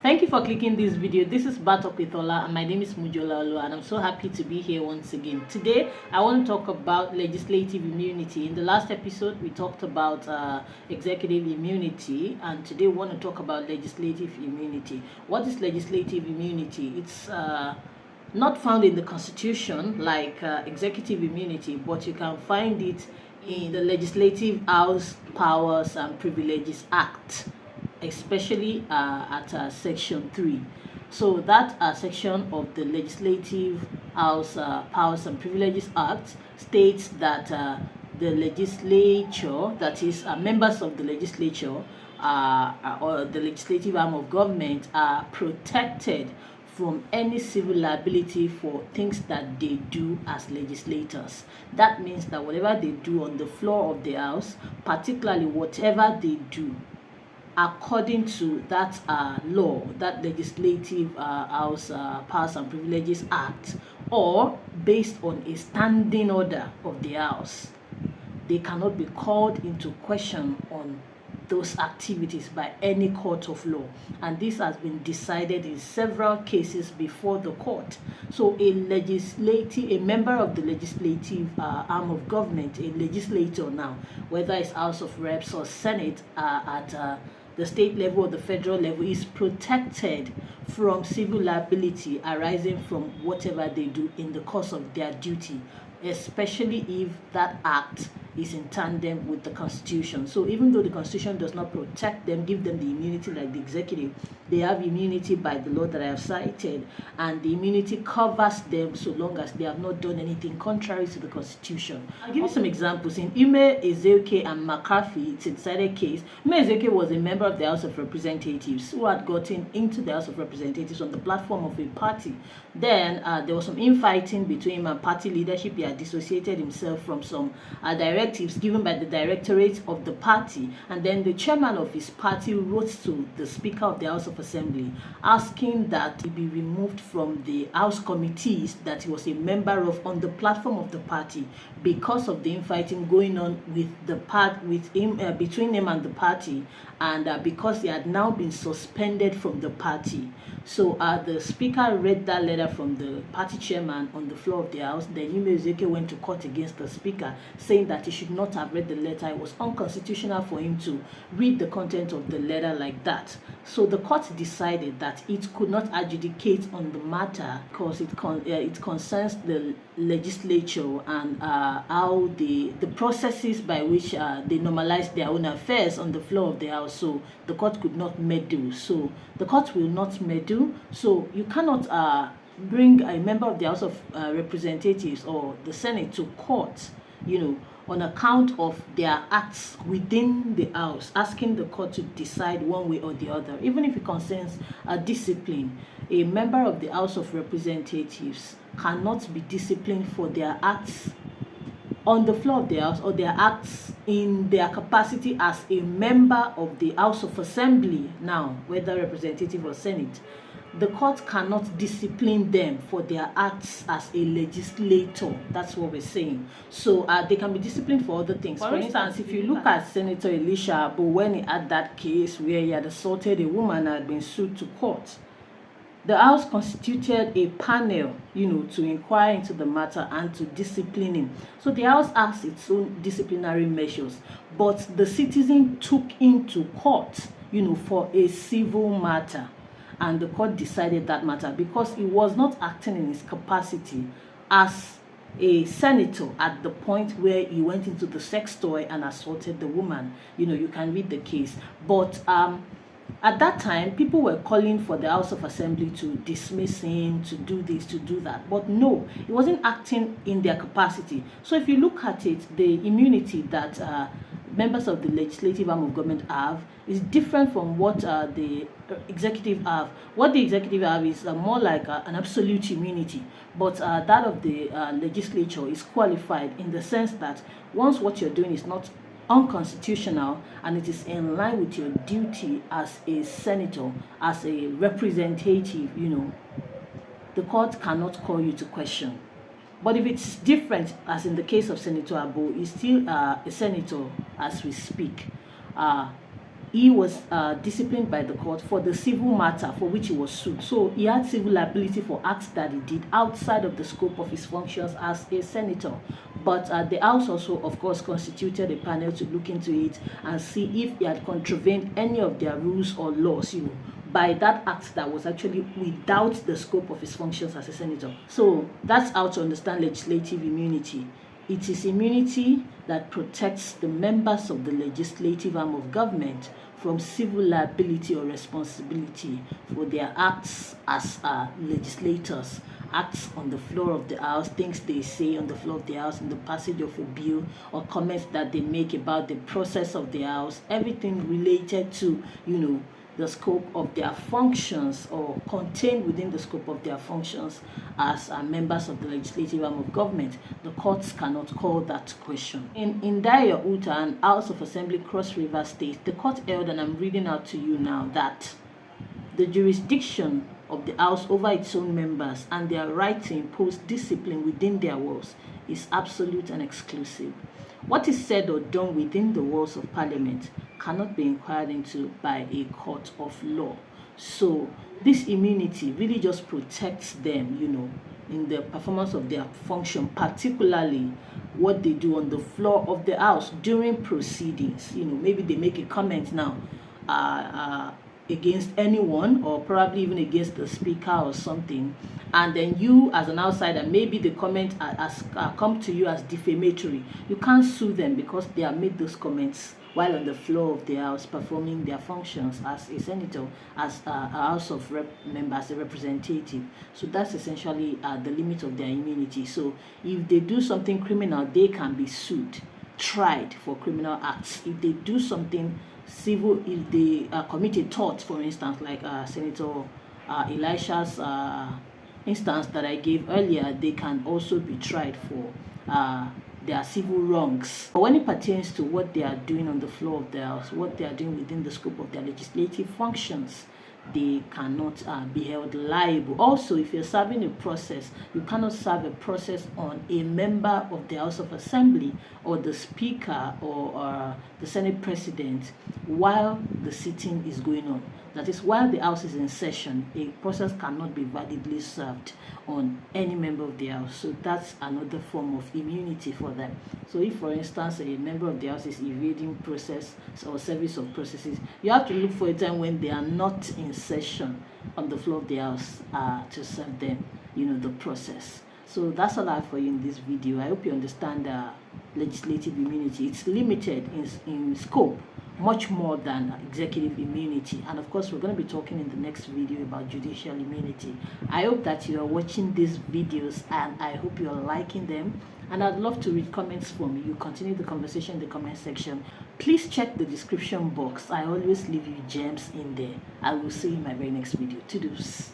Thank you for clicking this video. This is Batok with Ola and my name is Mujola Olu, and I'm so happy to be here once again. Today I want to talk about legislative immunity. In the last episode we talked about executive immunity, and today we want to talk about legislative immunity. What is legislative immunity? It's not found in the Constitution like executive immunity, but you can find it in the Legislative House Powers and Privileges Act, especially at section 3. So that section of the Legislative House Powers and Privileges Act states that the legislature, that is members of the legislature or the legislative arm of government, are protected from any civil liability for things that they do as legislators. That means that whatever they do on the floor of the house, particularly whatever they do according to that law, that Legislative House Powers and Privileges Act, or based on a standing order of the House, they cannot be called into question on those activities by any court of law. And this has been decided in several cases before the court. So a member of the legislative arm of government, a legislator now, whether it's House of Reps or Senate at the state level or the federal level, is protected from civil liability arising from whatever they do in the course of their duty, especially if that act is in tandem with the Constitution. So even though the Constitution does not protect them, give them the immunity like the executive, they have immunity by the law that I have cited, and the immunity covers them so long as they have not done anything contrary to the Constitution. I'll give you some examples. In Ime Ezeuke and McCarthy, it's a decided case. Ime Ezeuke was a member of the House of Representatives who had gotten into the House of Representatives on the platform of a party. Then there was some infighting between him and party leadership. He had dissociated himself from some directives given by the directorate of the party, and then the chairman of his party wrote to the Speaker of the House of Assembly asking that he be removed from the House committees that he was a member of on the platform of the party because of the infighting going on with the between him and the party, and because he had now been suspended from the party. So the Speaker read that letter from the party chairman on the floor of the House. Then Ime Ezeuke went to court against the Speaker, saying that he should not have read the letter. It was unconstitutional for him to read the content of the letter like that. So the court decided that it could not adjudicate on the matter because it concerns the legislature and how the processes by which they normalize their own affairs on the floor of the House. So the court could not meddle. So the court will not meddle. So you cannot bring a member of the House of Representatives or the Senate to court, on account of their acts within the House, asking the court to decide one way or the other, even if it concerns discipline. A member of the House of Representatives cannot be disciplined for their acts on the floor of the House or their acts in their capacity as a member of the House of Assembly, now whether representative or Senate. The court cannot discipline them for their acts as a legislator. That's what we're saying. So they can be disciplined for other things. For instance, if you look at Senator Elisha Abu, when he had that case where he had assaulted a woman and had been sued to court, the House constituted a panel, to inquire into the matter and to discipline him. So the House has its own disciplinary measures, but the citizen took him to court, for a civil matter. And the court decided that matter because he was not acting in his capacity as a senator at the point where he went into the sex toy and assaulted the woman. You can read the case. But at that time, people were calling for the House of Assembly to dismiss him, to do this, to do that. But no, he wasn't acting in their capacity. So if you look at it, the immunity that members of the legislative arm of government have is different from what the executive have. What the executive have is more like an absolute immunity, but that of the legislature is qualified in the sense that once what you're doing is not unconstitutional and it is in line with your duty as a senator, as a representative, the court cannot call you to question. But if it's different, as in the case of Senator Abu, he's still a senator as we speak. he was disciplined by the court for the civil matter for which he was sued. So he had civil liability for acts that he did outside of the scope of his functions as a senator. But the House also, of course, constituted a panel to look into it and see if he had contravened any of their rules or laws, by that act that was actually without the scope of his functions as a senator. So that's how to understand legislative immunity. It is immunity that protects the members of the legislative arm of government from civil liability or responsibility for their acts as legislators, acts on the floor of the House, things they say on the floor of the House in the passage of a bill, or comments that they make about the process of the House, everything related to, the scope of their functions or contained within the scope of their functions as members of the legislative arm of government. The courts cannot call that question. In Daya Uta and House of Assembly, Cross River State, the court held, and I'm reading out to you now, that the jurisdiction of the House over its own members and their right to impose discipline within their walls is absolute and exclusive. What is said or done within the walls of Parliament cannot be inquired into by a court of law. So this immunity really just protects them, in the performance of their function, particularly what they do on the floor of the House during proceedings. Maybe they make a comment now against anyone, or probably even against the speaker or something, and then you as an outsider, maybe the comment has come to you as defamatory. You can't sue them because they have made those comments while on the floor of the House performing their functions as a senator, as a House of Rep member, as a representative. So that's essentially the limit of their immunity. So if they do something criminal, they can be sued, tried for criminal acts. If they do something civil, if they commit a tort, for instance, like Senator Elisha's instance that I gave earlier, they can also be tried for their civil wrongs. But when it pertains to what they are doing on the floor of the House, what they are doing within the scope of their legislative functions, they cannot be held liable. Also, if you're serving a process, you cannot serve a process on a member of the House of Assembly or the Speaker or the Senate President while the sitting is going on. That is, while the House is in session, a process cannot be validly served on any member of the House. So that's another form of immunity for them. So if, for instance, a member of the House is evading process or service of processes, you have to look for a time when they are not in session on the floor of the House to serve them, the process. So that's all I have for you in this video. I hope you understand legislative immunity. It's limited in scope, much more than executive immunity. And of course, we're going to be talking in the next video about judicial immunity. I hope that you are watching these videos and I hope you are liking them. And I'd love to read comments from you. Continue the conversation in the comment section. Please check the description box. I always leave you gems in there. I will see you in my very next video. Toodles.